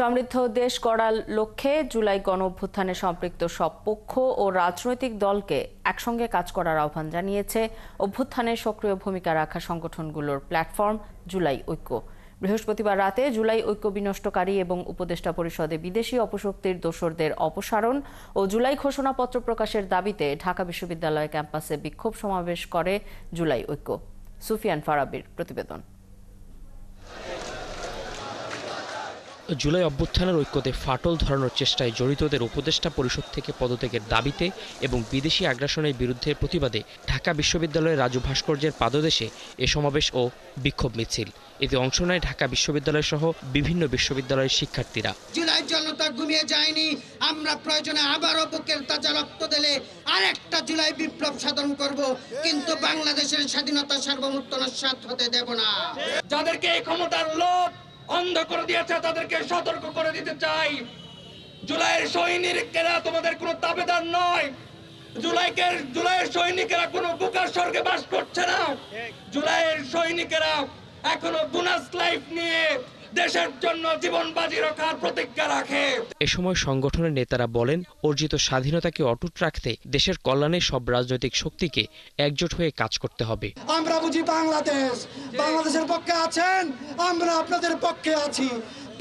সমৃদ্ধ দেশ গড়ার লক্ষ্যে জুলাই গণঅভ্যুত্থানে সম্পৃক্ত সব পক্ষ ও রাজনৈতিক দলকে একসঙ্গে কাজ করার আহ্বান জানিয়েছে অভ্যুত্থানে সক্রিয় ভূমিকা রাখা সংগঠনগুলোর প্ল্যাটফর্ম জুলাই ঐক্য। বৃহস্পতিবার রাতে জুলাই ঐক্য বিনষ্টকারী এবং উপদেষ্টা পরিষদে বিদেশি অপশক্তির দোসরদের অপসারণ ও জুলাই ঘোষণাপত্র প্রকাশের দাবিতে ঢাকা বিশ্ববিদ্যালয় ক্যাম্পাসে বিক্ষোভ সমাবেশ করে জুলাই ঐক্য। সুফিয়ান ফারাবির প্রতিবেদন। জুলাই অভ্যুত্থানের ঐক্যতে ফাটল ধরানোর চেষ্টায় জড়িতদের উপদেষ্টা পরিষদ থেকে পদত্যাগের দাবিতে এবং বিদেশি আগ্রাসনের বিরুদ্ধে প্রতিবাদে ঢাকা বিশ্ববিদ্যালয়ের রাজু ভাস্কর্যের পাদদেশে এ সমাবেশ ও বিক্ষোভ মিছিল। এতে অংশ নেয় ঢাকা বিশ্ববিদ্যালয় সহ বিভিন্ন বিশ্ববিদ্যালয়ের শিক্ষার্থীরা। জুলাই জনতা ঘুমিয়ে যায়নি, আমরা প্রয়োজনে আবারও বুকের তাজা রক্ত দিলে আরেকটা জুলাই বিপ্লব সাধন করব, কিন্তু বাংলাদেশের স্বাধীনতা সার্বভৌমত্ব নস্যাৎ হতে দেব না। যাদেরকে এই ক্ষমতার লোভ অন্ধ করে দিয়েছে তাদেরকে সতর্ক করে দিতে চাই, জুলাইয়ের সৈনিকেরা তোমাদের কোনো তাবেদার নয়। জুলাইয়ের সৈনিকেরা কোনো বুকার স্বর্গে বাস করছে না। জুলাইয়ের সৈনিকেরা এখনো বোনাস লাইফ নিয়ে দেশের জন্য জীবন বাজি রাখার প্রতিজ্ঞা রাখে। এ সময় সংগঠনের নেতারা বলেন, অর্জিত স্বাধীনতাকে অটুট রাখতে দেশের কল্যাণে সব রাজনৈতিক শক্তিকে একজোট হয়ে কাজ করতে হবে। আমরা বুঝি বাংলাদেশের পক্ষে আছেন, আমরা আপনাদের পক্ষে আছি।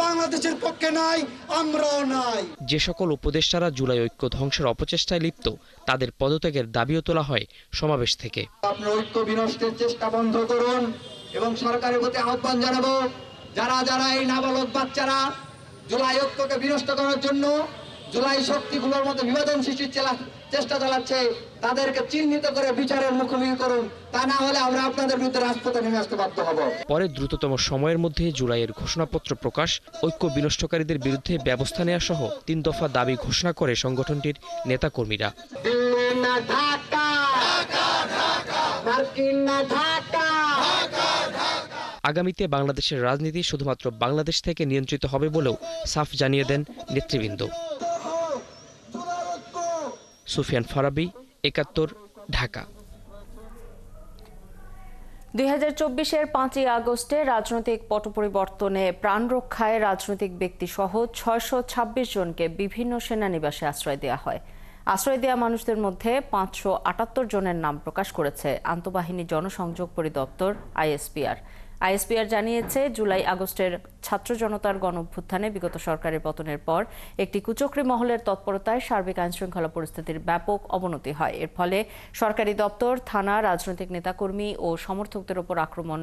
বাংলাদেশের পক্ষে নাই, আমরাও নাই। যে সকল উপদেষ্টারা জুলাই ঐক্য ধ্বংসের অপচেষ্টায় লিপ্ত তাদের পদত্যাগের দাবিও তোলা হয় সমাবেশ থেকে। আপনারা ঐক্য বিনষ্টের চেষ্টা বন্ধ করুন এবং সরকারের প্রতি আহ্বান জানাবো, যারা এই নাবালক বাচ্চারা জুলাই ঐক্যকে বিনষ্ট করার জন্য জুলাই শক্তিগুলোর মধ্যে বিভাজন সৃষ্টির চেষ্টা চালাচ্ছে, তাদেরকে চিহ্নিত করে বিচারের মুখোমুখি করুন, তা না হলে আমরা আপনাদের বিরুদ্ধে রাজপথে নেমে আসতে বাধ্য হব। পরে দ্রুততম সময়ের মধ্যে জুলাইয়ের ঘোষণাপত্র প্রকাশ, ঐক্য বিনষ্টকারীদের বিরুদ্ধে ব্যবস্থা নেওয়া সহ 3 দফা দাবি ঘোষণা করে সংগঠনটির নেতাকর্মীরা। আগামীতে বাংলাদেশের রাজনীতি শুধুমাত্র বাংলাদেশ থেকে নিয়ন্ত্রিত হবে বলেও সাফ জানিয়ে দেন নেতৃবৃন্দ। সুফিয়ান ফারাবি, ৭১, ঢাকা। ২০২৪-এর ৫ই আগস্টে রাজনৈতিক পট পরিবর্তনে প্রাণ রক্ষায় রাজনৈতিক ব্যক্তিসহ ৬২৬ জনকে বিভিন্ন সেনানিবাসে আশ্রয় দেওয়া হয়। আশ্রয় দেওয়া মানুষদের মধ্যে ৫৭৮ জনের নাম প্রকাশ করেছে আন্তঃবাহিনী জনসংযোগ পরিদপ্তর আইএসপিআর জানিয়েছে, জুলাই আগস্টের ছাত্র জনতার গণঅভ্যুত্থানে বিগত সরকারের পতনের পর একটি কুচক্রী মহলের তৎপরতায় সার্বিক আইনশৃঙ্খলা পরিস্থিতির ব্যাপক অবনতি হয়। এর ফলে সরকারি দপ্তর, থানা, রাজনৈতিক নেতাকর্মী ও সমর্থকদের ওপর আক্রমণ,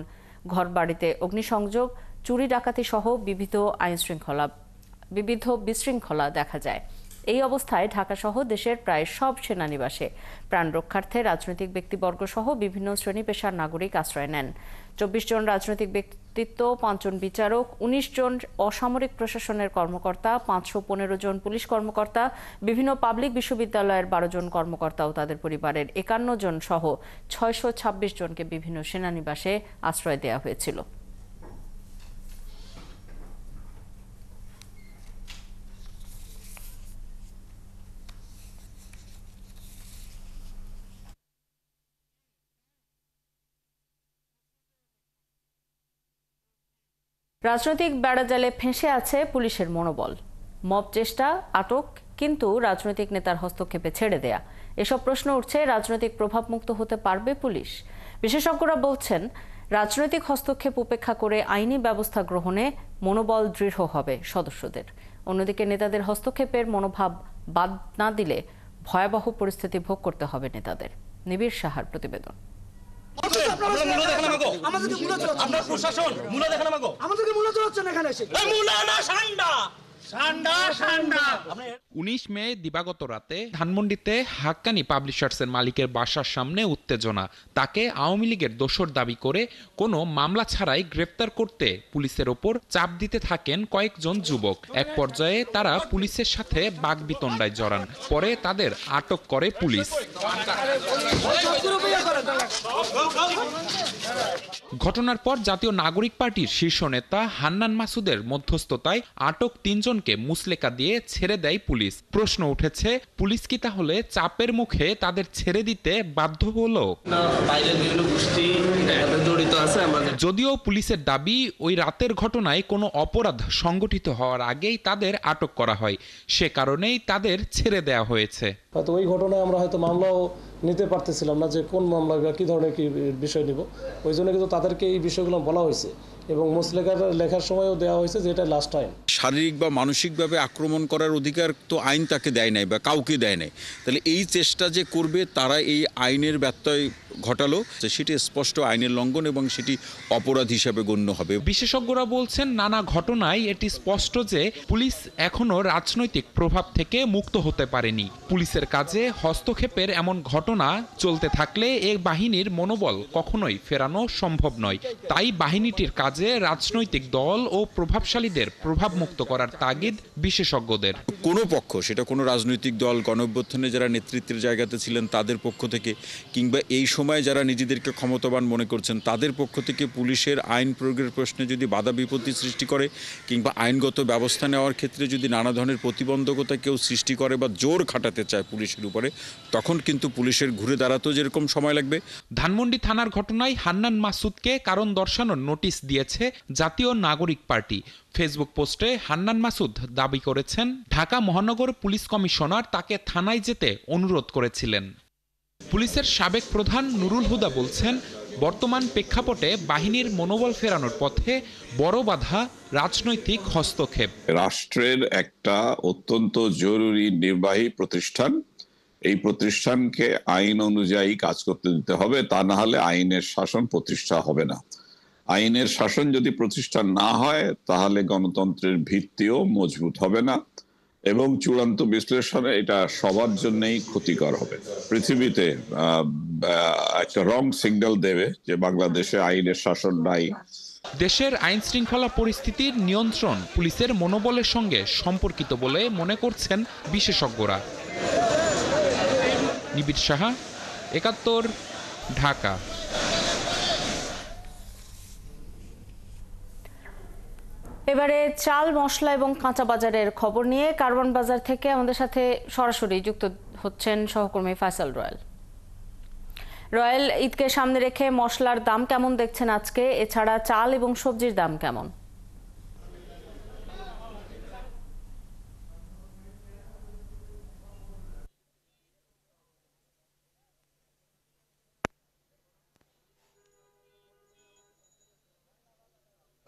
ঘরবাড়িতে অগ্নিসংযোগ, চুরি ডাকাতি সহ বিবিধ বিশৃঙ্খলা দেখা যায়। এই অবস্থায় ঢাকাসহ দেশের প্রায় সব সেনানিবাসে প্রাণ রক্ষার্থে রাজনৈতিক ব্যক্তিবর্গ সহ বিভিন্ন শ্রেণী পেশার নাগরিক আশ্রয় নেন। ২৪ জন রাজনৈতিক ব্যক্তিত্ব, 5 জন বিচারক, ১৯ জন অসামরিক প্রশাসনের কর্মকর্তা, ৫১৫ জন পুলিশ কর্মকর্তা, বিভিন্ন পাবলিক বিশ্ববিদ্যালয়ের ১২ জন কর্মকর্তা ও তাদের পরিবারের ৫১ জন সহ ৬২৬ জনকে বিভিন্ন সেনানিবাসে আশ্রয় দেওয়া হয়েছিল। রাজনৈতিক বেড়াজালে ফেঁসে আছে পুলিশের মনোবল। মব চেষ্টা, আটক, কিন্তু রাজনৈতিক নেতার হস্তক্ষেপে ছেড়ে দেয়া, এসব প্রশ্ন উঠছে। রাজনৈতিক প্রভাবমুক্ত হতে পারবে পুলিশ? বিশেষজ্ঞরা বলছেন, রাজনৈতিক হস্তক্ষেপ উপেক্ষা করে আইনি ব্যবস্থা গ্রহণে মনোবল দৃঢ় হবে সদস্যদের। অন্যদিকে নেতাদের হস্তক্ষেপের মনোভাব বাদ না দিলে ভয়াবহ পরিস্থিতি ভোগ করতে হবে নেতাদের। নিবিড় সাহার প্রতিবেদন। আপনার প্রশাসন মূলা দেখানো মাগো, আমাদেরকে মূলা চলাচ্ছেন এখানে এসে, মূলা না সান্ডা। ১৯ মে দিবাগত রাতে ধানমন্ডিতে হাক্কানি পাবলিশার্সের মালিকের বাসার সামনে উত্তেজনা। তাকে আওয়ামী লীগের দোসর দাবি করে কোনো মামলা ছাড়াই গ্রেফতার করতে পুলিশের ওপর চাপ দিতে থাকেন কয়েকজন যুবক। এক পর্যায়ে তারা পুলিশের সাথে বাকবিতণ্ডায় জড়ান, পরে তাদের আটক করে পুলিশ। ঘটনার পর জাতীয় নাগরিক পার্টির শীর্ষ নেতা হান্নান মাসুদের মধ্যস্থতায় আটক 3 জনকে মুচলেকা দিয়ে ছেড়ে দেয় পুলিশ। প্রশ্ন উঠেছে, পুলিশ কি তাহলে চাপের মুখে তাদের ছেড়ে দিতে বাধ্য হলো? যদিও পুলিশের দাবি, ওই রাতের ঘটনায় কোনো অপরাধ সংগঠিত হওয়ার আগেই তাদের আটক করা হয়, সে কারণেই তাদের ছেড়ে দেওয়া হয়েছে। হয়তো ওই ঘটনায় আমরা হয়তো মামলাও নিতে পারতেছিলাম না, যে কোন মামলা বা কী ধরনের কি বিষয় নিব। ওই জন্য কিন্তু তাদেরকে এই বিষয়গুলো বলা হয়েছে এবং মুচলেখার লেখার সময়ও দেওয়া হয়েছে যে এটা লাস্ট টাইম। শারীরিক বা মানসিকভাবে আক্রমণ করার অধিকার তো আইন তাকে দেয় নাই বা কাউকে দেয় নাই। তাহলে এই চেষ্টা যে করবে, তারা এই আইনের ব্যত্যয় ঘটালো, সেটি স্পষ্ট আইনের লঙ্ঘন এবং সেটি অপরাধ হিসাবে গণ্য হবে। বিশেষজ্ঞরা বলছেন, নানা ঘটনায় এটি স্পষ্ট যে পুলিশ এখনো রাজনৈতিক প্রভাব থেকে মুক্ত হতে পারেনি। পুলিশের কাজে হস্তক্ষেপের এমন ঘটনা চলতে থাকলে এই বাহিনীর মনোবল কখনোই ফেরানো সম্ভব নয়। তাই বাহিনীটির কাজে রাজনৈতিক দল ও প্রভাবশালীদের প্রভাব মুক্ত করার তাগিদ বিশেষজ্ঞদের। কোনো পক্ষ, সেটা কোনো রাজনৈতিক দল, গণঅভ্যুত্থানে যারা নেতৃত্বের জায়গাতে ছিলেন তাদের পক্ষ থেকে, কিংবা এই সময় যারা নিজেদেরকে ক্ষমতাবান মনে করছেন তাদের পক্ষ থেকে পুলিশের আইন প্রয়োগের প্রশ্নে যদি বাধা বিপত্তি সৃষ্টি করে কিংবা আইনগত ব্যবস্থা নেওয়ার ক্ষেত্রে যদি নানা ধরনের প্রতিবন্ধকতা কেউ সৃষ্টি করে বা জোর খাটাতে চায় পুলিশের উপরে, তখন কিন্তু পুলিশের ঘুরে দাঁড়াতেও যেরকম সময় লাগবে। ধানমন্ডি থানার ঘটনায় হান্নান মাসুদকে কারণ দর্শানোর নোটিশ দিয়েছে জাতীয় নাগরিক পার্টি। ফেসবুক পোস্টে হান্নান মাসুদ দাবি করেছেন, ঢাকা মহানগর পুলিশ কমিশনার তাকে থানায় যেতে অনুরোধ করেছিলেন। পুলিশের সাবেক প্রধান নুরুল হুদা বলছেন, বর্তমান প্রেক্ষাপটে বাহিনীর মনোবল ফেরানোর পথে বড় বাধা রাজনৈতিক হস্তক্ষেপ। রাষ্ট্রের একটা অত্যন্ত জরুরি নির্বাহী প্রতিষ্ঠান, এই প্রতিষ্ঠানকে আইন অনুযায়ী কাজ করতে দিতে হবে, তা না হলে আইনের শাসন প্রতিষ্ঠা হবে না। আইনের শাসন যদি প্রতিষ্ঠা না হয় তাহলে গণতন্ত্রের ভিত্তিও মজবুত হবে না এবং চূড়ান্ত বিশ্লেষণে এটা সবার জন্যই ক্ষতিকর হবে। পৃথিবীতে একটা রং সিগন্যাল দেবে যে বাংলাদেশে আইনের শাসন নাই। দেশের আইন শৃঙ্খলা পরিস্থিতির নিয়ন্ত্রণ পুলিশের মনোবলের সঙ্গে সম্পর্কিত বলে মনে করছেন বিশেষজ্ঞরা। নিবিড় সাহা, ৭১, ঢাকা। এবারে চাল, মশলা এবং কাঁচা বাজারের খবর নিয়ে কারওয়ান বাজার থেকে আমাদের সাথে সরাসরি যুক্ত হচ্ছেন সহকর্মী ফয়সাল রয়েল। রয়েল, ঈদকে সামনে রেখে মশলার দাম কেমন দেখছেন আজকে? এছাড়া চাল এবং সবজির দাম কেমন?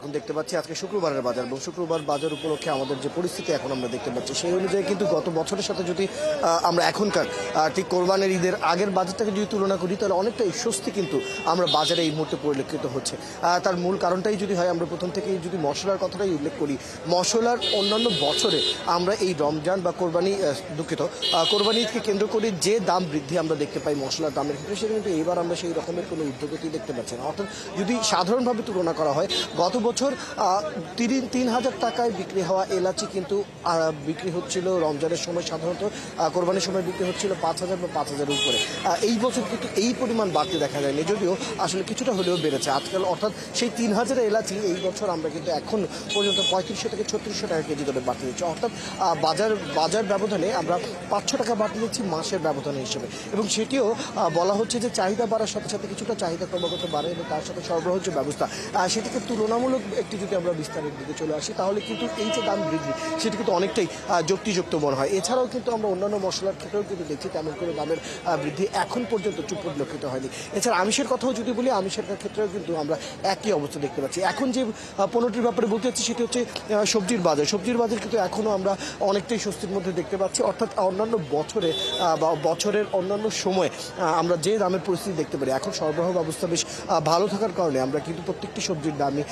এখন দেখতে পাচ্ছি আজকে শুক্রবারের বাজার এবং শুক্রবার বাজার উপলক্ষে আমাদের যে পরিস্থিতি এখন আমরা দেখতে পাচ্ছি সেই অনুযায়ী কিন্তু গত বছরের সাথে যদি আমরা এখনকার ঠিক কোরবানির ঈদের আগের বাজারটাকে যদি তুলনা করি তাহলে অনেকটা স্বস্তি কিন্তু আমরা বাজারে এই মুহূর্তে পরিলক্ষিত হচ্ছে। তার মূল কারণটাই যদি হয়, আমরা প্রথম থেকেই যদি মশলার কথাটাই উল্লেখ করি, মশলার অন্যান্য বছরে আমরা এই রমজান বা কোরবানি ঈদকে কেন্দ্র করে যে দাম বৃদ্ধি আমরা দেখতে পাই মশলার দামের ক্ষেত্রে, সেটা কিন্তু এইবার আমরা সেই রকমের কোনো ঊর্ধ্বগতি দেখতে পাচ্ছি না। অর্থাৎ যদি সাধারণভাবে তুলনা করা হয়, গত বছর ৩,০০০ টাকায় বিক্রি হওয়া এলাচি কিন্তু বিক্রি হচ্ছিল রমজানের সময়, সাধারণত কোরবানির সময় বিক্রি হচ্ছিল ৫,০০০ বা ৫,০০০ উপরে। এই বছর কিন্তু এই পরিমাণ বাড়তে দেখা যায়নি, যদিও আসলে কিছুটা হলেও বেড়েছে আজকাল। অর্থাৎ সেই ৩,০০০ এলাচি এই বছর আমরা কিন্তু এখন পর্যন্ত ৩৫০০ থেকে ৩৬০০ টাকা কেজি দরে বাড়তে দিচ্ছি। অর্থাৎ বাজার ব্যবধানে আমরা ৫০০ টাকা বাড়তে দিচ্ছি মাসের ব্যবধানে হিসেবে, এবং সেটিও বলা হচ্ছে যে চাহিদা বাড়ার সাথে সাথে কিছুটা চাহিদা ক্রমাগত বাড়ে এবং তার সাথে সরবরাহ যে ব্যবস্থা সেটিকে তুলনামূলক একটি যদি আমরা বিস্তারের দিকে চলে আসি তাহলে কিন্তু এই যে দাম বৃদ্ধি সেটি কিন্তু অনেকটাই যুক্তিযুক্ত মনে হয়। এছাড়াও কিন্তু আমরা অন্যান্য মশলার ক্ষেত্রেও কিন্তু দেখছি তেমন করে দামের বৃদ্ধি এখন পর্যন্ত চুপ পরিলক্ষিত হয়নি। এছাড়া আমিষের কথাও যদি বলি, আমিষের ক্ষেত্রেও কিন্তু আমরা একই অবস্থা দেখতে পাচ্ছি। এখন যে পণ্যটির ব্যাপারে বলতে চাচ্ছি সেটি হচ্ছে সবজির বাজার। সবজির বাজার কিন্তু এখনও আমরা অনেকটাই স্বস্তির মধ্যে দেখতে পাচ্ছি। অর্থাৎ অন্যান্য বছরে বা বছরের অন্যান্য সময় আমরা যে দামের পরিস্থিতি দেখতে পারি, এখন সরবরাহ ব্যবস্থা বেশ ভালো থাকার কারণে আমরা কিন্তু প্রত্যেকটি সবজির দামই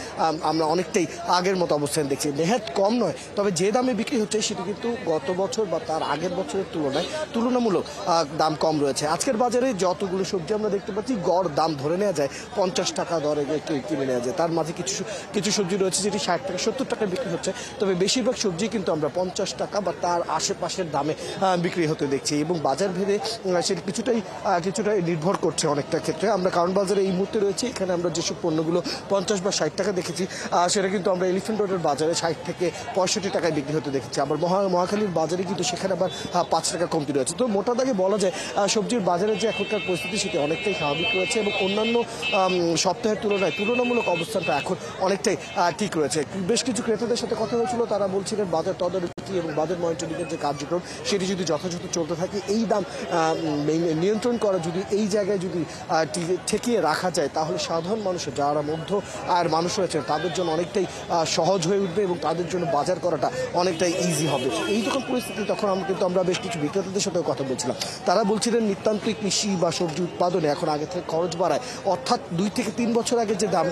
আমরা অনেকটাই আগের মতো অবস্থান দেখছি। নেহাত কম নয়, তবে যে দামে বিক্রি হচ্ছে সেটি কিন্তু গত বছর বা তার আগের বছরের তুলনায় তুলনামূলক দাম কম রয়েছে। আজকের বাজারে যতগুলো সবজি আমরা দেখতে পাচ্ছি গড় দাম ধরে নেওয়া যায় 50 টাকা দরে কিনে নেওয়া যায়। তার মাঝে কিছু সবজি রয়েছে যেটি 60 টাকা 70 টাকায় বিক্রি হচ্ছে, তবে বেশিরভাগ সবজি কিন্তু আমরা 50 টাকা বা তার আশেপাশের দামে বিক্রি হতে দেখছি এবং বাজার ভেদে সেটি কিছুটাই নির্ভর করছে অনেকটা ক্ষেত্রে। আমরা কারণ বাজারে এই মুহূর্তে রয়েছে, এখানে আমরা যেসব পণ্যগুলো 50 বা 60 টাকা দেখেছি সেটা কিন্তু আমরা এলিফ্যান্ট রোডের বাজারে 60 থেকে 65 টাকায় বিক্রি হতে দেখেছি। আবার মহাখালীর বাজারে কিন্তু সেখানে আবার 5 টাকা কমতি রয়েছে। তো মোটা দাগে বলা যায় সবজির বাজারের যে এখনকার পরিস্থিতি সেটি অনেকটাই স্বাভাবিক রয়েছে এবং অন্যান্য সপ্তাহের তুলনামূলক অবস্থানটা এখন অনেকটাই ঠিক রয়েছে। বেশ কিছু ক্রেতাদের সাথে কথা হয়েছিল, তারা বলছিলেন বাজার তদারকি এবং বাজার মনিটরিংয়ের যে কার্যক্রম সেটি যদি যথাযথ চলতে থাকে, এই দাম নিয়ন্ত্রণ করা যদি এই জায়গায় যদি ঠেকিয়ে রাখা যায়, তাহলে সাধারণ মানুষের যারা মধ্য আয়ের মানুষ রয়েছে তাদের জন্য অনেকটাই সহজ হয়ে উঠবে এবং তাদের জন্য বাজার করাটা অনেকটাই ইজি হবে। এই যখন পরিস্থিতি তখন আমরা বেশ কিছু বিক্রেতাদের সাথেও কথা বলছিলাম। তারা বলছিলেন নিতান্তই কৃষি বা সবজি উৎপাদনে এখন আগে থেকে খরচ বাড়ায়, অর্থাৎ 2 থেকে 3 বছর আগে যে দাম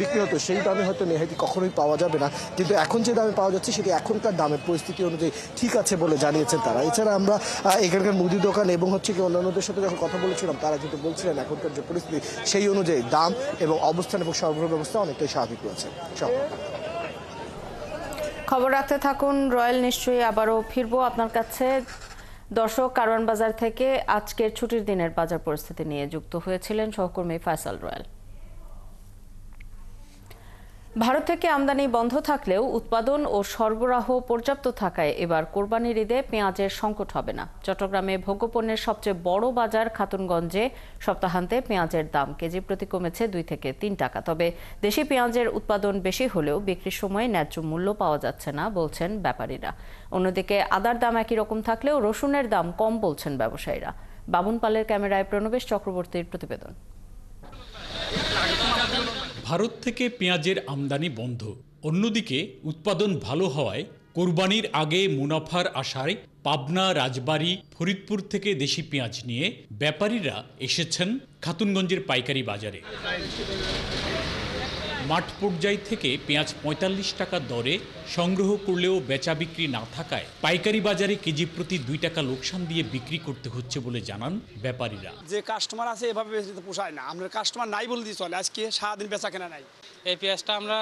বিক্রি হতো সেই দামে হয়তো নেহাতি কখনোই পাওয়া যাবে না, কিন্তু এখন যে দামে পাওয়া যাচ্ছে সেটি এখনকার দামের পরিস্থিতি অনুযায়ী ঠিক আছে বলে জানিয়েছেন তারা। এছাড়া আমরা এখানকার মুদি দোকান এবং অন্যান্যদের সাথে যখন কথা বলেছিলাম তারা কিন্তু বলছিলেন এখনকার যে পরিস্থিতি সেই অনুযায়ী দাম এবং অবস্থান এবং সরবরাহ ব্যবস্থা অনেকটাই স্বাভাবিক রয়েছে। খবর রাখতে থাকুন রয়্যাল, নিশ্চয়ই আবারও ফিরবো আপনার কাছে। দর্শক, কারওয়ান বাজার থেকে আজকের ছুটির দিনের বাজার পরিস্থিতি নিয়ে যুক্ত হয়েছিলেন সহকর্মী ফয়সাল রয়্যাল। ভারত থেকে আমদানি বন্ধ থাকলেও উৎপাদন ও সরবরাহ পর্যাপ্ত থাকায় এবার কোরবানির ঈদে পেঁয়াজের সংকট হবে না। চট্টগ্রামে ভোগ্যপণ্যের সবচেয়ে বড় বাজার খাতুনগঞ্জে সপ্তাহান্তে পেঁয়াজের দাম কেজি প্রতি কমেছে 2 থেকে 3 টাকা। তবে দেশি পেঁয়াজের উৎপাদন বেশি হলেও বিক্রির সময় ন্যায্য মূল্য পাওয়া যাচ্ছে না বলছেন ব্যাপারীরা। অন্যদিকে আদার দাম একই রকম থাকলেও রসুনের দাম কম বলছেন ব্যবসায়ীরা। বাবুন পালের ক্যামেরায় প্রণবেশ চক্রবর্তীর প্রতিবেদন। ভারত থেকে পেঁয়াজের আমদানি বন্ধ, অন্যদিকে উৎপাদন ভালো হওয়ায় কোরবানির আগে মুনাফার আশায় পাবনা, রাজবাড়ী, ফরিদপুর থেকে দেশি পেঁয়াজ নিয়ে ব্যাপারীরা এসেছেন খাতুনগঞ্জের পাইকারি বাজারে। মাঠ পর্যায় থেকে পেঁয়াজ 45 টাকা দরে সংগ্রহ করলেও বেচা বিক্রি না থাকায় পাইকারি বাজারে কেজি প্রতি 2 টাকা লোকসান দিয়ে বিক্রি করতে হচ্ছে বলে জানান ব্যাপারীরা। যে কাস্টমার আছে এভাবে বেচতে পোষায় না, আমরা কাস্টমার নাই বলে দিয়ে চলে, আজকে সারাদিন বেচা কেনা নাই। এই পেঁয়াজটা আমরা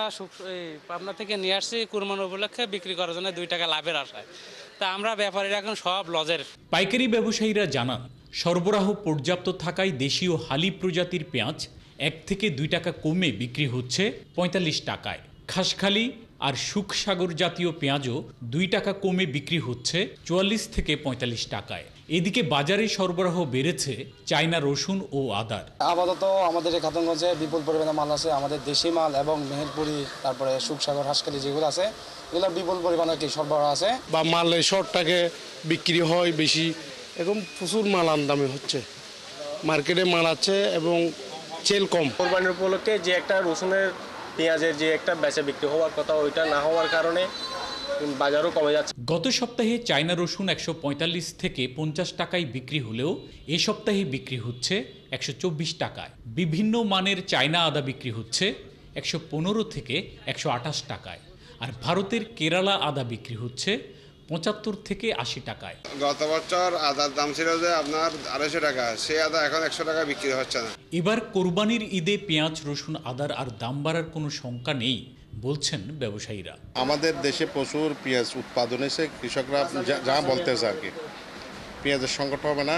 পাবনা থেকে নিয়ে আসছি কুরবানি উপলক্ষে বিক্রি করার জন্য 2 টাকা লাভের আশায়। তা আমরা ব্যাপারীরা এখন সব লজের। পাইকারি ব্যবসায়ীরা জানান সরবরাহ পর্যাপ্ত থাকায় দেশীয় হালি প্রজাতির পেঁয়াজ 1 থেকে 2 টাকা কমে বিক্রি হচ্ছে 45 টাকায়। খাসখালি আর সুখসাগর জাতীয় পেঁয়াজও 2 টাকা কমে বিক্রি হচ্ছে 44 থেকে 45 টাকায়। এদিকে বাজারে সরবরাহ বেড়েছে চায়না রসুন ও আদার। আপাতত আমাদের খাতুনগঞ্জে বিপুল পরিমাণে মাল আছে, আমাদের দেশি মাল এবং মেহেরপুরি, তারপরে সুখসাগর, হাঁসখালি যেগুলো আছে এগুলো বিপুল পরিমাণে সরবরাহ আছে। বা মালের শর্টটাকে বিক্রি হয় বেশি, এরকম প্রচুর মাল আমদানি হচ্ছে, মার্কেটে মাল আছে এবং চেল কম। কোরবানির উপলক্ষে যে একটা রসুনের পেঁয়াজের যে একটা বেচা বিক্রি হওয়ার কথা ওইটা না হওয়ার কারণে বাজারও কমে যাচ্ছে। গত সপ্তাহে চায়না রসুন 145 থেকে 50 টাকায় বিক্রি হলেও এ সপ্তাহে বিক্রি হচ্ছে 124 টাকায়। বিভিন্ন মানের চায়না আদা বিক্রি হচ্ছে 115 থেকে 128 টাকায়। আর ভারতের কেরালা আদা বিক্রি হচ্ছে 75 থেকে 80 টাকায়। গত বছর আদার দাম ছিল যে আপনার 250 টাকা, সেই আদা এখন 100 টাকা বিক্রি হচ্ছে না। এবার কোরবানির ঈদে পেঁয়াজ, রসুন, আদার আর দাম বাড়ার কোনো শঙ্কা নেই বলছেন ব্যবসায়ীরা। আমাদের দেশে প্রচুর পেঁয়াজ উৎপাদন হয়েছে, কৃষকরা যা বলতেছে আর কি পেঁয়াজের সংকট হবে না,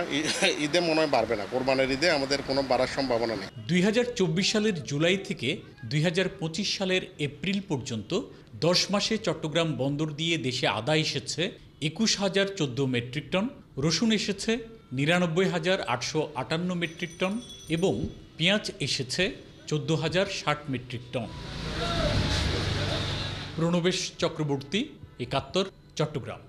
ঈদে মনে হয় বাড়বে না, কোরবানির ঈদে আমাদের কোনো বাড়ার সম্ভাবনা নেই। 2024 সালের জুলাই থেকে 2025 সালের এপ্রিল পর্যন্ত 10 মাসে চট্টগ্রাম বন্দর দিয়ে দেশে আদা এসেছে 21,014 মেট্রিক টন, রসুন এসেছে 99,858 মেট্রিক টন এবং পেঁয়াজ এসেছে 14,060 মেট্রিক টন। প্রণবেশ চক্রবর্তী, 71, চট্টগ্রাম।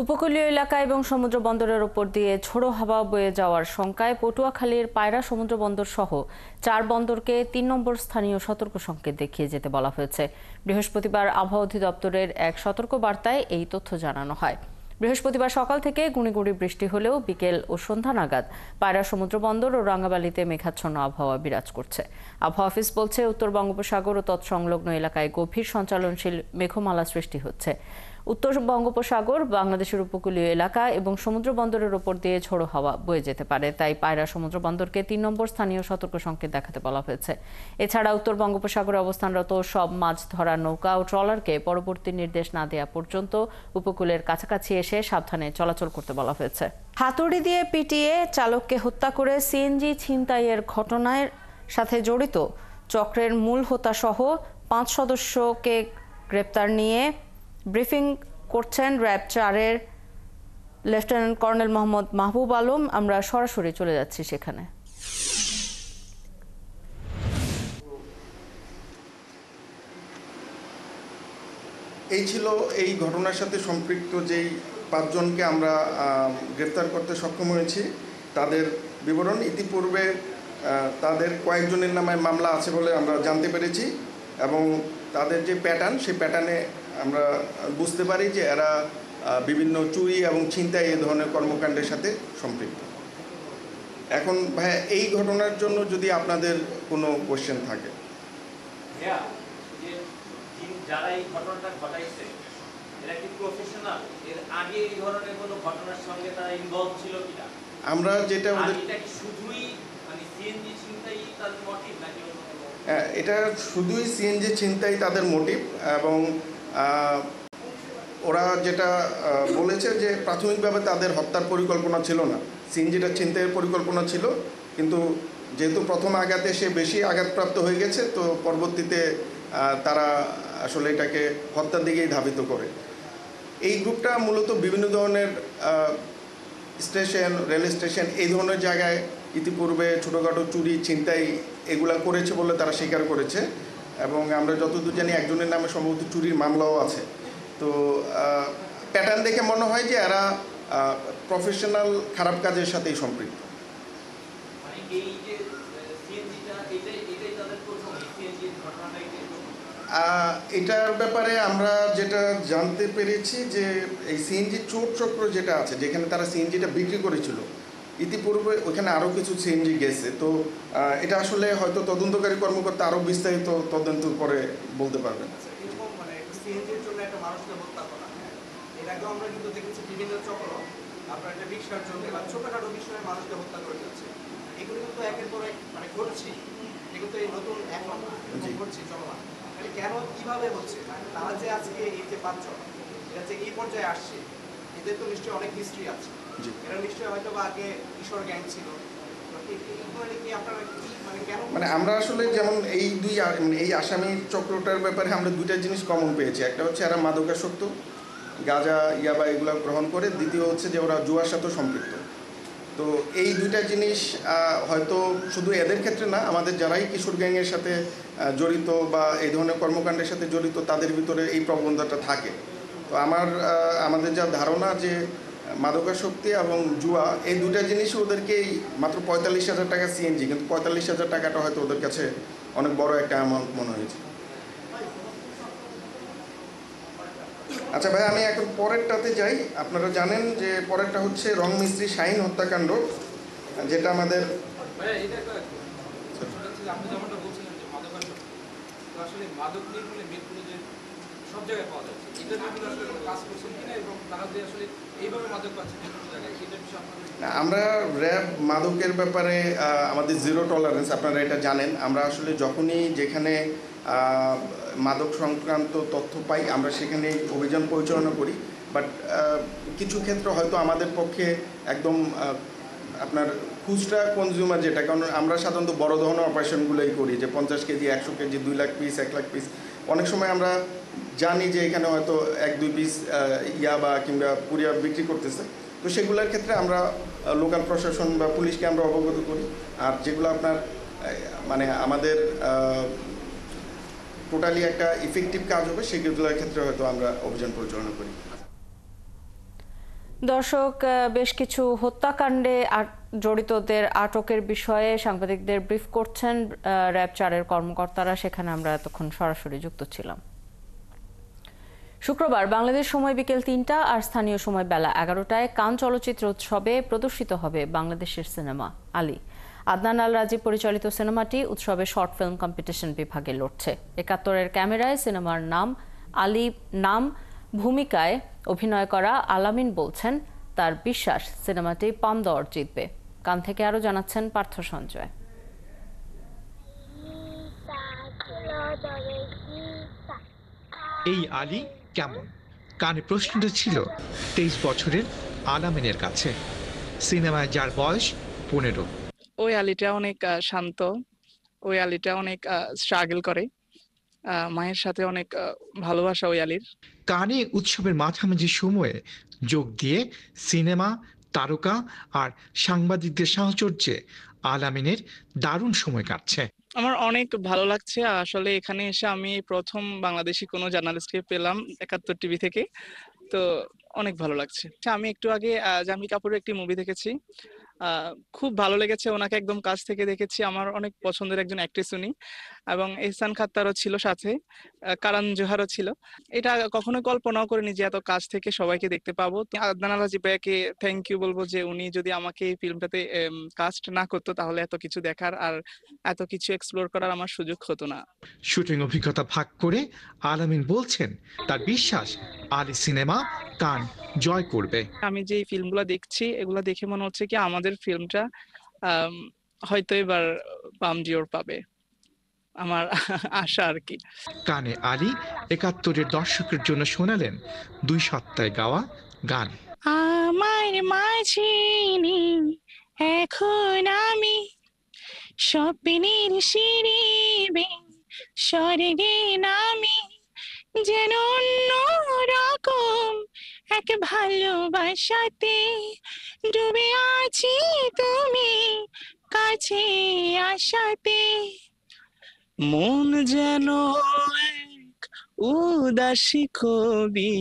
উপকূলীয় এলাকা এবং সমুদ্র বন্দরের উপর দিয়ে ঝোড়ো হাওয়া বয়ে যাওয়ার শঙ্কায় পটুয়াখালীর পায়রা সমুদ্র বন্দর সহ 4 বন্দরকে 3 নম্বর স্থানীয় সতর্ক সংকেত দেখিয়ে যেতে বলা হয়েছে। বৃহস্পতিবার আবহাওয়া অধিদপ্তরের এক সতর্ক বার্তায় এই তথ্য জানানো হয়। বৃহস্পতিবার সকাল থেকে গুঁড়ি গুঁড়ি বৃষ্টি হলেও বিকেল ও সন্ধ্যা নাগাদ পায়রা সমুদ্র বন্দর ও রাঙ্গাবালিতে মেঘাচ্ছন্ন আবহাওয়া বিরাজ করছে। আবহাওয়া অফিস বলছে, উত্তর বঙ্গোপসাগর ও তৎসংলগ্ন এলাকায় গভীর সঞ্চালনশীল মেঘমালা সৃষ্টি হচ্ছে। উত্তর বঙ্গোপসাগর, বাংলাদেশের উপকূলীয় এলাকা এবং সমুদ্র বন্দরের ওপর দিয়ে ঝোড়ো হাওয়া বয়ে যেতে পারে। তাই পায়রা সমুদ্র বন্দরকে ৩ নম্বর স্থানীয় সতর্ক সংকেত দেখাতে বলা হয়েছে। এছাড়া উত্তর বঙ্গোপসাগরে অবস্থানরত সব মাছ ধরার নৌকা ও ট্রলারকে পরবর্তী নির্দেশ না দেওয়া পর্যন্ত উপকূলের কাছাকাছি এসে সাবধানে চলাচল করতে বলা হয়েছে। হাতুড়ি দিয়ে পিটিয়ে চালককে হত্যা করে সিএনজি ছিনতাইয়ের ঘটনার সাথে জড়িত চক্রের মূল হোতাসহ 5 সদস্যকে গ্রেপ্তার নিয়ে ব্রিফিং করছেন RAB 4-এর lieutenant colonel Mohammad Mahbub Alam. আমরা সরাসরি চলে যাচ্ছি সেখানে। এই ছিল এই ঘটনার সাথে সম্পৃক্ত যেই 5 জনকে আমরা গ্রেফতার করতে সক্ষম হয়েছি। তাদের বিবরণ ইতিপূর্বে তাদের কয়েকজনের নামে মামলা আছে বলে আমরা জানতে পেরেছি এবং তাদের যে প্যাটার্ন, সেই প্যাটার্নে আমরা বুঝতে পারি যে এরা বিভিন্ন চুরি এবং ছিনতাই এই ধরনের কর্মকাণ্ডের সাথে সম্পৃক্ত। এখন ভাইয়া, এই ঘটনার জন্য যদি আপনাদের কোনো কোশ্চেন থাকে। যারা এই ঘটনাটা ঘটাইছে এরা কি প্রফেশনাল? এর আগে এই ধরনের কোনো ঘটনার সঙ্গে তারা ইনভলভ ছিল কিনা? আমরা যেটা ওদের এটা কি শুধুই মানে সিএনজি ছিনতাই তাদের মোটিভ নাকি? এটা শুধুই সিএনজি ছিনতাই তাদের মোটিভ এবং ওরা যেটা বলেছে যে প্রাথমিকভাবে তাদের হত্যার পরিকল্পনা ছিল না, সিএনজিটা ছিনতাইয়ের পরিকল্পনা ছিল, কিন্তু যেহেতু প্রথম আঘাতে সে বেশি আঘাতপ্রাপ্ত হয়ে গেছে তো পরবর্তীতে তারা আসলে এটাকে হত্যার দিকেই ধাবিত করে। এই গ্রুপটা মূলত বিভিন্ন ধরনের স্টেশন, রেল স্টেশন এই ধরনের জায়গায় ইতিপূর্বে ছোটোখাটো চুরি ছিনতাই এগুলা করেছে বলে তারা স্বীকার করেছে এবং আমরা যতদূর জানি একজনের নামে সম্ভবত চুরির মামলাও আছে। তো প্যাটার্ন দেখে মনে হয় যে এরা প্রফেশনাল খারাপ কাজের সাথেই সম্পৃক্ত। এটার ব্যাপারে আমরা যেটা জানতে পেরেছি যে এই সিএনজি চোর চক্র যেটা আছে, যেখানে তারা সিএনজিটা বিক্রি করেছিল, ইতিপূর্বে ওখানে আরও কিছু সিএনজি গেছে। তো এটা আসলে হয়তো তদন্তকারী কর্মকর্তা আরও বিস্তারিত তদন্ত করে বলতে পারবেন। সিএনজির জন্য একটা মানুষকে হত্যা করা, এর আগেও আমরা কিন্তু দেখেছি বিভিন্ন চক্র আপনার একটা রিক্সার জন্য বা ছোটখাটো বিষয়ে মানুষকে হত্যা করে যাচ্ছে। এগুলো কিন্তু একের পর এক মানে ঘটছে, এগুলো এই নতুন এখন ঘটছে চলমান। কেন কিভাবে হচ্ছে? তারা যে আজকে এই যে 5 জন এরা যে এই পর্যায়ে আসছে, এদের তো নিশ্চয়ই অনেক হিস্ট্রি আছে। এরা নিশ্চয়ই হয়তো বা আগে কিশোর গ্যাং ছিল। মানে আমরা আসলে যেমন এই আসামি চক্রটার ব্যাপারে আমরা 2টা জিনিস কমন পেয়েছি। একটা হচ্ছে এরা মাদকাসক্ত, গাঁজা, ইয়াবা এগুলো গ্রহণ করে। দ্বিতীয় হচ্ছে যে ওরা জুয়ার সাথে সম্পৃক্ত। তো এই 2টা জিনিস হয়তো শুধু এদের ক্ষেত্রে না, আমাদের যারাই কিশোর গ্যাংয়ের সাথে জড়িত বা এই ধরনের কর্মকাণ্ডের সাথে জড়িত তাদের ভিতরে এই প্রবণতাটা থাকে। তো আমাদের যা ধারণা যে মাদকাসক্তি এবং জুয়া এই 2টা জিনিসই ওদেরকে মাত্র 45,000 টাকা সিএনজি, কিন্তু 45,000 টাকাটা হয়তো ওদের কাছে অনেক বড় একটা অ্যামাউন্ট মনে হয়েছে। আচ্ছা ভাই, আমি এখন পরেরটাতে যাই। আপনারা জানেন যে পরেরটা হচ্ছে রং মিস্ত্রি শাহিন হত্যাকাণ্ড, যেটা আমাদের সব জায়গায় পাওয়া যাচ্ছে। এটা নিয়ে আসলে কাজ করছেন কিনা এবং তারা যে আসলে এইভাবে মাদক পাচ্ছে বিভিন্ন জায়গায়, এটা বিষয়ে আপনারা? আমরা র্যাব মাদকের ব্যাপারে আমাদের জিরো টলারেন্স, আপনারা এটা জানেন। আমরা আসলে যখনই যেখানে মাদক সংক্রান্ত তথ্য পাই আমরা সেখানে অভিযান পরিচালনা করি। বাট কিছু ক্ষেত্রে হয়তো আমাদের পক্ষে একদম আপনার খুচরা কনজিউমার যেটা, কারণ আমরা সাধারণত বড় ধরনের অপারেশনগুলোই করি, যে 50 KG, 100 KG, 2 lakh piece, 1 lakh piece. অনেক সময় আমরা জানি যে এখানে হয়তো 1-2 পিস ইয়াবা কিংবা পুরিয়া বিক্রি করতেছে। তো সেগুলোর ক্ষেত্রে আমরা লোকাল প্রশাসন বা পুলিশকে আমরা অবগত করি। আর যেগুলো আপনার মানে আমাদের টোটালি একটা ইফেক্টিভ কাজ হবে সেগুলোর ক্ষেত্রে হয়তো আমরা অভিযান পরিচালনা করি। দর্শক, বেশ কিছু হত্যাকাণ্ডে জড়িতদের আটকের বিষয়ে সাংবাদিকদের ব্রিফ করছেন র্যাব 4-এর কর্মকর্তারা। সেখানে আমরা এতক্ষণ সরাসরি যুক্ত ছিলাম। শুক্রবার বাংলাদেশ সময় বিকেল ৩টা আর স্থানীয় সময় বেলা 11টায় কান চলচ্চিত্র উৎসবে প্রদর্শিত হবে বাংলাদেশের সিনেমা আলী। আদনান আল রাজীব পরিচালিত সিনেমাটি উৎসবে শর্ট ফিল্ম কম্পিটিশন বিভাগে লড়ছে। ৭১-এর ক্যামেরায় সিনেমার নাম আলী নাম ভূমিকায় অভিনয় করা আলামিন বলছেন তার বিশ্বাস সিনেমাটি পাম দর জিতবে। কান থেকে আরও জানাচ্ছেন পার্থ সঞ্জয়। এই আলী কেমন? কানে প্রশ্নটা ছিল 23 বছরের আলামিনের কাছে, সিনেমায় যার বয়স 15। ওই আলীটা অনেক শান্ত, ওই আলীটা অনেক স্ট্রাগল করে, মায়ের সাথে অনেক ভালোবাসা ওই আলীর। কানে উৎসবের মাঝামাঝি সময়ে যোগ দিয়ে সিনেমা তারকা আর সাংবাদিকদের সাহচর্যে আলামিনের দারুণ সময় কাটছে। আমার অনেক ভালো লাগছে। আসলে এখানে এসে আমি প্রথম বাংলাদেশি কোনো জার্নালিস্টকে পেলাম ৭১ টিভি থেকে, তো অনেক ভালো লাগছে। আমি একটু আগে জাহ্নবী কাপুরের একটি মুভি দেখেছি, খুব ভালো লেগেছে। ওনাকে একদম কাছ থেকে দেখেছি, আমার অনেক পছন্দের একজন অ্যাক্ট্রেস উনি, এবং এহসান খাত্তারও ছিল সাথে, কারণ জোহারও ছিল। এটা কখনো কল্পনাও করিনি যে এত কাছ থেকে সবাইকে দেখতে পাবো। আদনান আল রাজীব ভাইয়াকে থ্যাংক ইউ বলবো যে উনি যদি আমাকে এই ফিল্মটাতে কাস্ট না করতো তাহলে এত কিছু দেখার আর এত কিছু এক্সপ্লোর করার আমার সুযোগ হতো না। শুটিং অভিজ্ঞতা ভাগ করে আলামিন বলছেন তার বিশ্বাস আলী সিনেমা কান জয় করবে। আমি যে ফিল্মগুলো দেখছি এগুলো দেখে মনে হচ্ছে কি আমাদের ফিল্মটা হয়তো এবার পাম ডিওর পাবে, আমার আশা আর কি। কানে আলী ৭১-এর দর্শকের জন্য শোনালেন 2 সপ্তাহে গাওয়া গান। আমার মাঝে এখন আমি স্বপ্নের সিঁড়ি স্বর্গে নামি, যেন অন্য রকম এক ভালোবাসাতে ডুবে আছি তুমি কাছে আসাতে। মন যেন এক উদাসী কবি,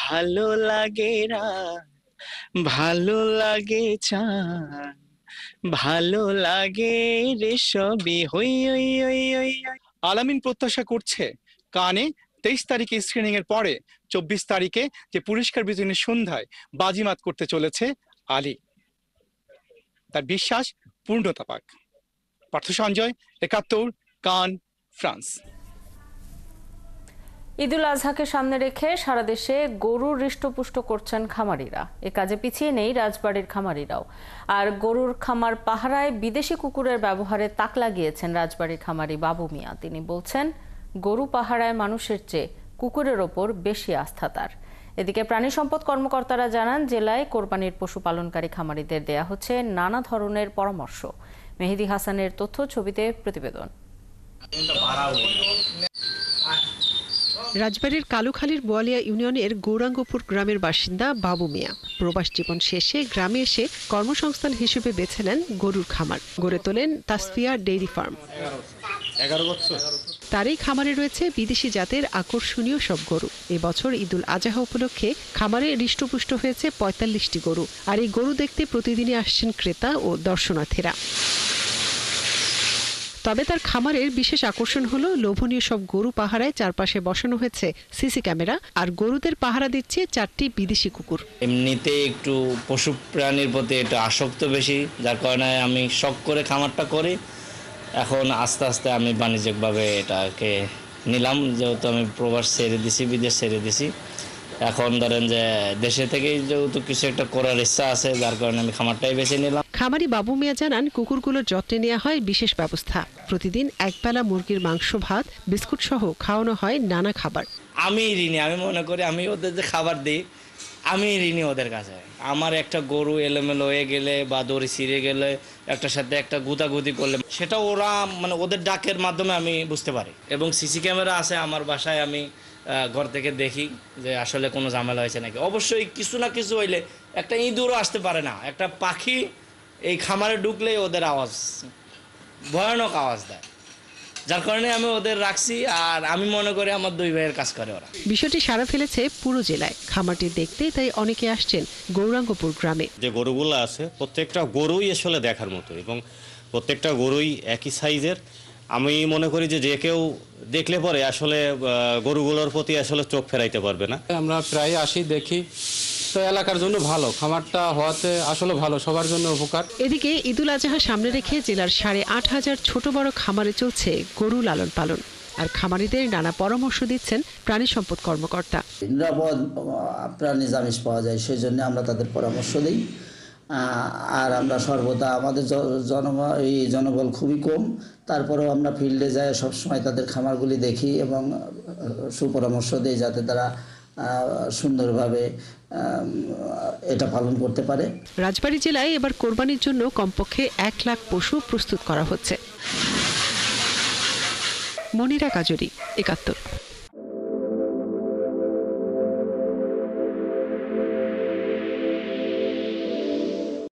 ভালো লাগে রাত, ভালো লাগে চাঁদ, ভালো লাগে রে সবই হই হই হই হই। আলামিন প্রত্যাশা করছে কানে 23 তারিখে স্ক্রিনিং এর পরে 24 তারিখে যে পুরস্কার বিজয়ী সন্ধ্যায় বাজিমাত করতে চলেছে আলী। তার বিশ্বাস পূর্ণতা পাক। পার্থ সঞ্জয়, ৭১, কান, ফ্রান্স। ঈদুল আজহাকে সামনে রেখে সারা দেশে গরুর হৃষ্টপুষ্ট করছেন খামারিরা। এ কাজে পিছিয়ে নেই রাজবাড়ির খামারিরাও। আর গরুর খামার পাহারায় বিদেশি কুকুরের ব্যবহারে তাক লাগিয়েছেন রাজবাড়ির খামারি বাবু মিয়া। তিনি বলছেন গরু পাহারায় মানুষের চেয়ে কুকুরের ওপর বেশি আস্থা তার। এদিকে প্রাণী সম্পদ কর্মকর্তারা জানান জেলায় কোরবানির পশু পালনকারী খামারিদের দেয়া হচ্ছে নানা ধরনের পরামর্শ। মেহেদি হাসানের তথ্য ছবিতে প্রতিবেদন। রাজবাড়ীর কালুখালীর বোয়ালিয়া ইউনিয়নের গৌরাঙ্গপুর গ্রামের বাসিন্দা বাবু মিয়া প্রবাস জীবন শেষে গ্রামে এসে কর্মসংস্থান হিসেবে বেছে নেন গরুর খামার, গড়ে তোলেন তাসফিয়া ডেইরি ফার্ম। তার এই খামারে রয়েছে বিদেশি জাতের আকর্ষণীয় সব গরু। এবছর ঈদুল আজহা উপলক্ষে খামারে হৃষ্টপুষ্ট হয়েছে ৪৫টি গরু। আর এই গরু দেখতে প্রতিদিনই আসছেন ক্রেতা ও দর্শনার্থীরা। তবে তার খামারের বিশেষ আকর্ষণ হলো লোভনীয় সব গরু পাহারায় চারপাশে বসানো হয়েছে সিসি ক্যামেরা, আর গরুদের পাহারা দিচ্ছে 4টি বিদেশি কুকুর। এমনিতে একটু পশু প্রাণীর প্রতি একটু আসক্ত বেশি, যার কারণে আমি শখ করে খামারটা করি। এখন আস্তে আস্তে আমি বাণিজ্যিকভাবে এটাকে নিলাম, যেহেতু আমি প্রবাস ছেড়ে দিছি, বিদেশ ছেড়ে দিছি। এখন ধরেন যে দেশে থেকেই যেহেতু কিছু একটা করার ইচ্ছা আছে, যার কারণে আমি খামারটাই বেছে নিলাম। খামারি বাবু মিয়া জানান কুকুরগুলোর যত্নে নেওয়া হয় বিশেষ ব্যবস্থা। প্রতিদিন একবেলা মুরগির মাংস, ভাত, বিস্কুট সহ খাওয়ানো হয় নানা খাবার। আমি ঋণী, আমি মনে করি আমি ওদের যে খাবার দিই আমি ঋণী ওদের কাছে। আমার একটা গরু এলোমেলো হয়ে গেলে বা দড়ি ছিঁড়ে গেলে একটার সাথে একটা গুতাগুতি করলে সেটা ওরা মানে ওদের ডাকের মাধ্যমে আমি বুঝতে পারি। এবং সিসি ক্যামেরা আছে আমার বাসায়, আমি ঘর থেকে দেখি যে আসলে কোনো ঝামেলা হয়েছে নাকি। অবশ্যই কিছু না কিছু হইলে একটা ইঁদুরও আসতে পারে না, একটা পাখি এই খামারে ঢুকলেই ওদের আওয়াজ, ভয়ানক আওয়াজ দেয়, যার কারণে আমি ওদের রাখছি। আর আমি মনে করি আমার 2 ভাইয়ের কাজ করে ওরা। বিষয়টি সাড়া ফেলেছে পুরো জেলায়। খামারটি দেখতে তাই অনেকে আসছেন গৌরাঙ্গপুর গ্রামে। যে গরুগুলো আছে প্রত্যেকটা গরুই আসলে দেখার মতো, এবং প্রত্যেকটা গরুই একই সাইজের, আমি মনে করি যে কেউ দেখলে পরে আসলে গরুগুলোর প্রতি আসলে চোখ ফেরাইতে পারবে না। আমরা প্রায় আসি দেখি, তো এলাকার জন্য ভালো, খামারটা হওয়াতে আসলে ভালো, সবার জন্য উপকার। এদিকে ঈদুল আজহা সামনে রেখে জেলার 8,500 ছোট বড় খামারে চলছে গরু লালন পালন, আর খামারিদের নানা পরামর্শ দিচ্ছেন প্রাণী সম্পদ কর্মকর্তা। নিরাপদ প্রাণী আমিষ পাওয়া যায়, সেই জন্য আমরা তাদের পরামর্শ দিই। আর আমরা সর্বদা আমাদের জনবল খুবই কম, তারপরেও আমরা ফিল্ডে যাই, সবসময় তাদের খামারগুলি দেখি এবং সুপরামর্শ দিই যাতে তারা সুন্দরভাবে এটা পালন করতে পারে। রাজবাড়ী জেলায় এবার কোরবানির জন্য কমপক্ষে 1 লাখ পশু প্রস্তুত করা হচ্ছে। মনিরা কাজরি, ৭১।